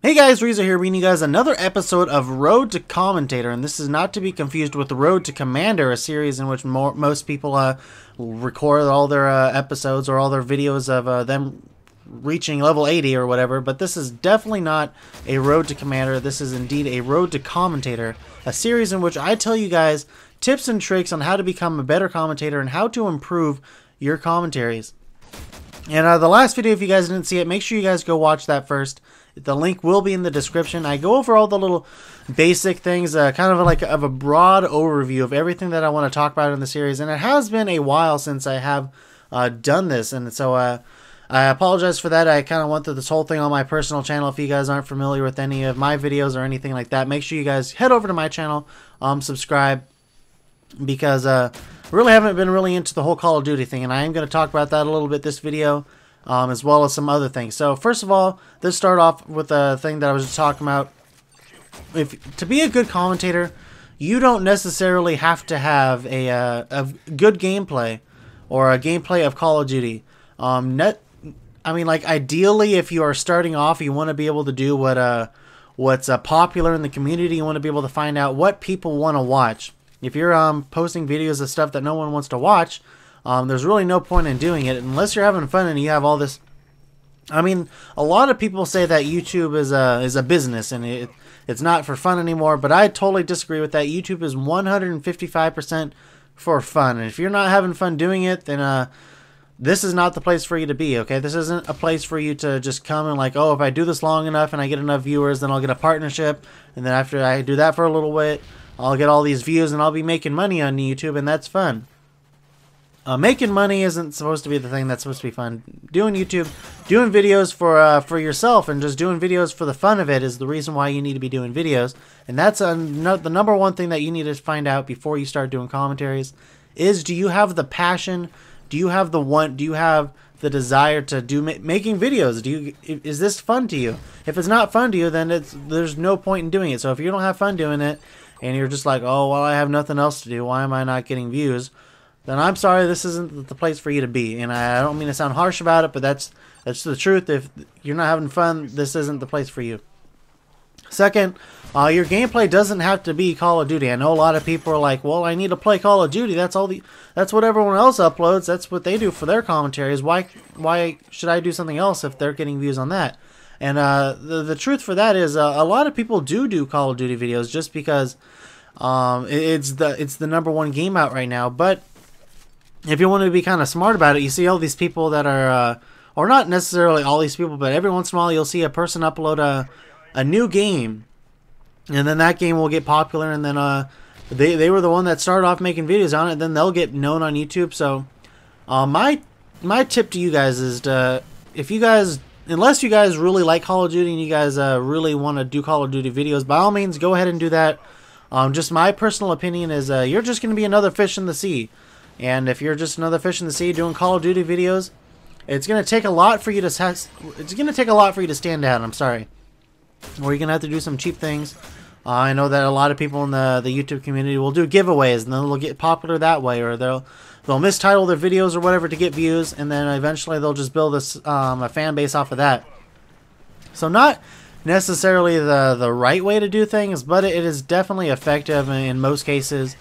Hey guys, Reza here, bringing you guys another episode of Road to Commentator, and this is not to be confused with the Road to Commander, a series in which most people record all their episodes or all their videos of them reaching level 80 or whatever, but this is definitely not a Road to Commander. This is indeed a Road to Commentator, a series in which I tell you guys tips and tricks on how to become a better commentator and how to improve your commentaries. And the last video, if you guys didn't see it, make sure you guys go watch that first. The link will be in the description. I go over all the little basic things, kind of like a broad overview of everything that I want to talk about in the series. And it has been a while since I have done this, and so I apologize for that. I kind of went through this whole thing on my personal channel. If you guys aren't familiar with any of my videos or anything like that, make sure you guys head over to my channel, subscribe, because I really haven't been really into the whole Call of Duty thing, and I am going to talk about that a little bit this video. As well as some other things. So first of all, let's start off with the thing that I was just talking about. To be a good commentator, you don't necessarily have to have a good gameplay or a gameplay of Call of Duty. I mean, like, ideally, if you are starting off, you want to be able to do what's popular in the community. You want to be able to find out what people want to watch. If you're posting videos of stuff that no one wants to watch, there's really no point in doing it unless you're having fun and you have all this. I mean, a lot of people say that YouTube is a business and it's not for fun anymore, but I totally disagree with that. YouTube is 155% for fun, and if you're not having fun doing it, then this is not the place for you to be. Okay, this isn't a place for you to just come and like, oh, if I do this long enough and I get enough viewers, then I'll get a partnership, and then after I do that for a little bit, I'll get all these views and I'll be making money on YouTube, and that's fun. Making money isn't supposed to be the thing that's supposed to be fun. Doing YouTube, doing videos for yourself and just doing videos for the fun of it is the reason why you need to be doing videos. And that's the number one thing that you need to find out before you start doing commentaries is, do you have the passion? Do you have the want? Do you have the desire to do making videos? Is this fun to you? If it's not fun to you, then there's no point in doing it. So if you don't have fun doing it and you're just like, oh, well, I have nothing else to do, why am I not getting views? Then I'm sorry, this isn't the place for you to be. And I don't mean to sound harsh about it, but that's the truth. If you're not having fun, this isn't the place for you. Second, your gameplay doesn't have to be Call of Duty. I know a lot of people are like, well, I need to play Call of Duty. That's what everyone else uploads. That's what they do for their commentaries. Why should I do something else if they're getting views on that? And the truth for that is a lot of people do Call of Duty videos just because it's the number one game out right now. But if you want to be kind of smart about it, you see all these people that are, or not necessarily all these people, but every once in a while you'll see a person upload a new game, and then that game will get popular, and then they were the one that started off making videos on it, then they'll get known on YouTube. So my tip to you guys is unless you guys really like Call of Duty and you guys really want to do Call of Duty videos, by all means go ahead and do that. Just my personal opinion is you're just going to be another fish in the sea. And if you're just another fish in the sea doing Call of Duty videos, it's going to take a lot for you to stand out. I'm sorry. Or you're going to have to do some cheap things. I know that a lot of people in the YouTube community will do giveaways, and then they'll get popular that way, or they'll mistitle their videos or whatever to get views, and then eventually they'll just build a fan base off of that. So not necessarily the right way to do things, but it is definitely effective in most cases.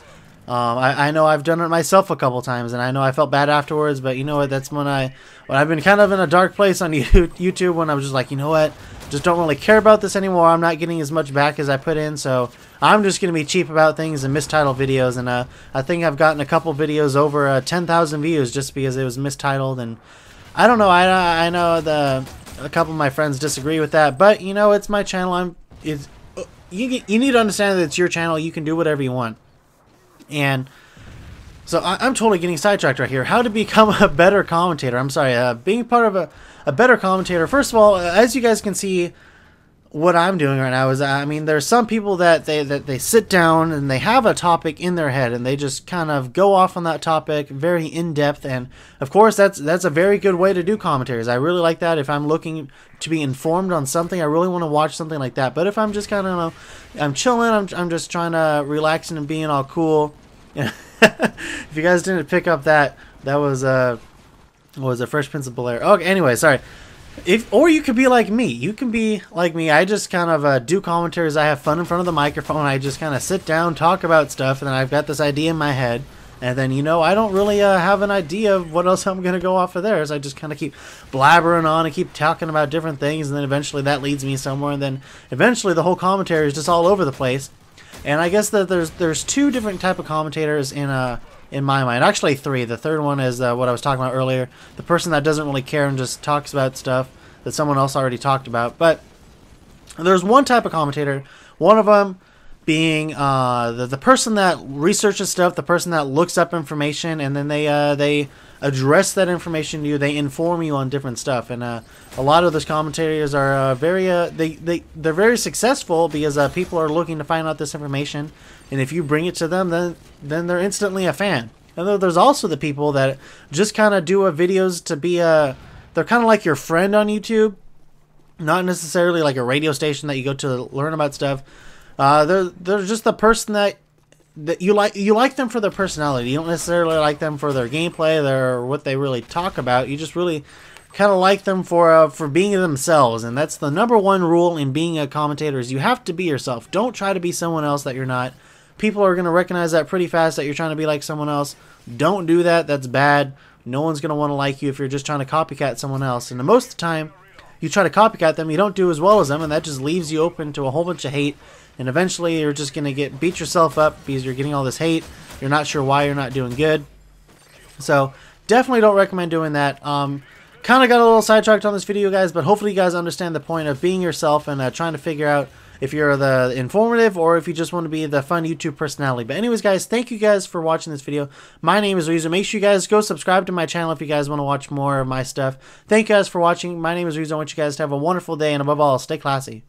I know I've done it myself a couple times, and I know I felt bad afterwards, but you know what, that's when I've been kind of in a dark place on YouTube, when I was just like, you know what, just don't really care about this anymore. I'm not getting as much back as I put in, so I'm just going to be cheap about things and mistitle videos. And I think I've gotten a couple videos over 10,000 views just because it was mistitled, and I don't know, I know a couple of my friends disagree with that, but you know, it's my channel. You need to understand that it's your channel. You can do whatever you want. And so I'm totally getting sidetracked right here. How to become a better commentator. I'm sorry, being part of a better commentator. First of all, as you guys can see, what I'm doing right now is, I mean, there's some people that they sit down and they have a topic in their head and they just kind of go off on that topic very in depth. And of course, that's a very good way to do commentaries. I really like that. If I'm looking to be informed on something, I really want to watch something like that. But if I'm just kind of, I'm chilling, I'm just trying to relax and being all cool. If you guys didn't pick up that was a Fresh Prince of Bel-Air. Okay, anyway, sorry. Or you could be like me. You can be like me. I just kind of do commentaries. I have fun in front of the microphone. I just kind of sit down, talk about stuff, and then I've got this idea in my head. And then, you know, I don't really have an idea of what else I'm going to go off of there. So I just kind of keep blabbering on and keep talking about different things. And then eventually that leads me somewhere. And then eventually the whole commentary is just all over the place. And I guess that there's two different type of commentators in my mind. Actually, three. The third one is what I was talking about earlier. The person that doesn't really care and just talks about stuff that someone else already talked about. But there's one type of commentator. One of them being the person that researches stuff, the person that looks up information, and then they address that information to you. They inform you on different stuff, and a lot of those commentators are they're very successful because people are looking to find out this information, and if you bring it to them, then they're instantly a fan. And then there's also the people that just kind of do videos to be they're kind of like your friend on YouTube, not necessarily like a radio station that you go to learn about stuff. They're just the person that you like them for their personality. You don't necessarily like them for their gameplay, what they really talk about. You just really kind of like them for being themselves, and that's the number one rule in being a commentator: is you have to be yourself. Don't try to be someone else that you're not. People are gonna recognize that pretty fast that you're trying to be like someone else. Don't do that. That's bad. No one's gonna want to like you if you're just trying to copycat someone else. And most of the time, you try to copycat them, you don't do as well as them, and that just leaves you open to a whole bunch of hate. And eventually you're just going to beat yourself up because you're getting all this hate. You're not sure why you're not doing good. So definitely don't recommend doing that. Kind of got a little sidetracked on this video, guys, but hopefully you guys understand the point of being yourself and trying to figure out if you're the informative or if you just want to be the fun YouTube personality. But anyways, guys, thank you guys for watching this video. My name is Yeousch. Make sure you guys go subscribe to my channel if you guys want to watch more of my stuff. Thank you guys for watching. My name is Yeousch. I want you guys to have a wonderful day, and above all, stay classy.